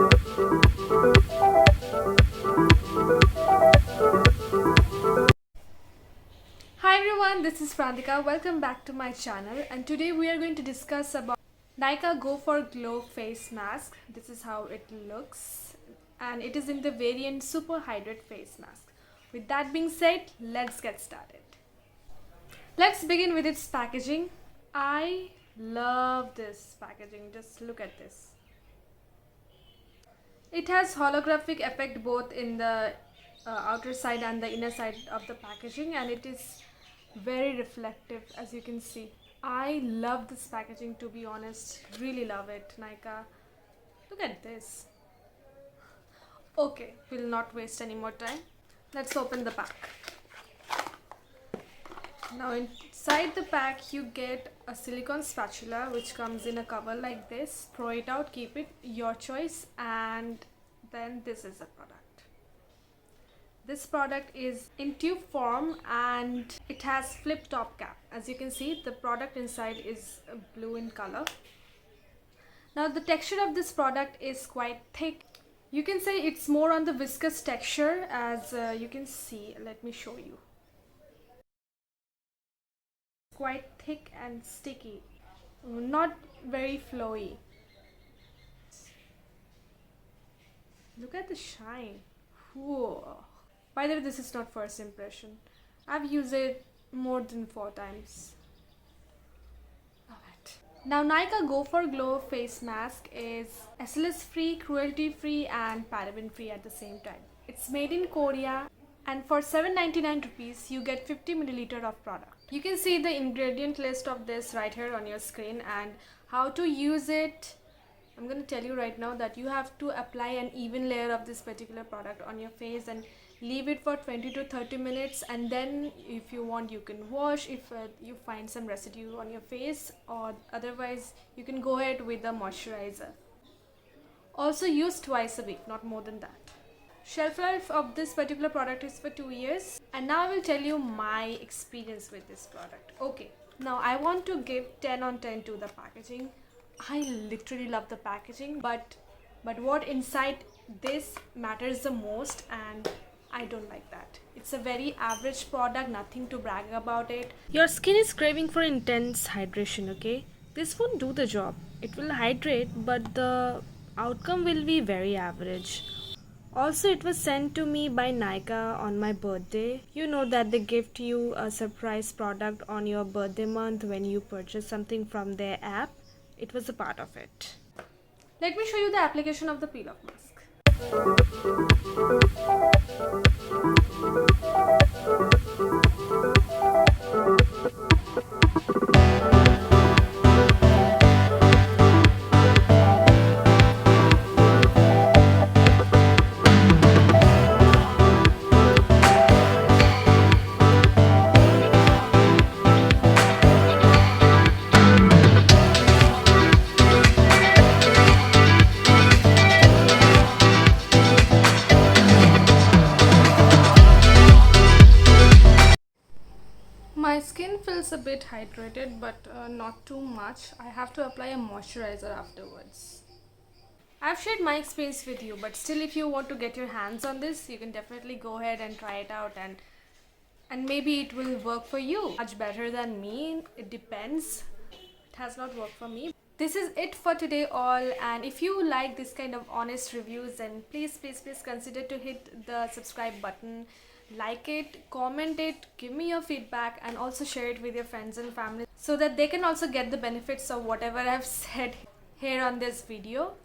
Hi everyone, this is Prantika. Welcome back to my channel, and today we are going to discuss about Nykaa Go for Glow face mask. This is how it looks, and it is in the variant Super Hydrate face mask. With that being said, let's get started. Let's begin with its packaging. I love this packaging. Just look at this. It has holographic effect both in the outer side and the inner side of the packaging, and it is very reflective, as you can see. I love this packaging, to be honest. Really love it, Nykaa. Look at this. Okay, we'll not waste any more time. Let's open the pack. Now inside the pack you get a silicone spatula which comes in a cover like this. Throw it out, keep it, your choice. And then this is the product. This product is in tube form and it has flip top cap. As you can see, the product inside is blue in color. Now the texture of this product is quite thick. You can say it's more on the viscous texture, as you can see. Let me show you. Quite thick and sticky, not very flowy. Look at the shine. Whoa. By the way, this is not first impression. I've used it more than 4 times. Love it. Now Nykaa Go for Glow face mask is SLS free, cruelty free and paraben free at the same time. It's made in Korea, and for 799 rupees you get 50 milliliter of product. You can see the ingredient list of this right here on your screen, and how to use it. I'm going to tell you right now that you have to apply an even layer of this particular product on your face and leave it for 20 to 30 minutes, and then if you want you can wash if you find some residue on your face, or otherwise you can go ahead with the moisturizer. Also use twice a week, not more than that. Shelf life of this particular product is for 2 years, and now I will tell you my experience with this product. Okay, now I want to give 10 on 10 to the packaging. I literally love the packaging, but what inside this matters the most, and I don't like that. It's a very average product, nothing to brag about it. Your skin is craving for intense hydration, okay? This won't do the job. It will hydrate, but the outcome will be very average. Also, it was sent to me by Nykaa on my birthday. You know that they gift you a surprise product on your birthday month when you purchase something from their app. It was a part of it. Let me show you the application of the peel-off mask. My skin feels a bit hydrated, but not too much. I have to apply a moisturizer afterwards. I've shared my experience with you, but still if you want to get your hands on this, you can definitely go ahead and try it out, and maybe it will work for you. Much better than me, it depends. It has not worked for me. This is it for today all, and if you like this kind of honest reviews, then please consider to hit the subscribe button, like it, comment it, give me your feedback, and also share it with your friends and family so that they can also get the benefits of whatever I've said here on this video.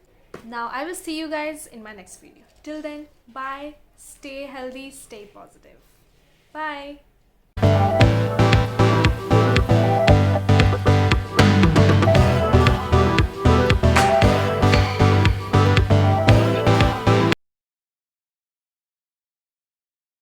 Now I will see you guys in my next video. Till then, bye, stay healthy, stay positive. Bye.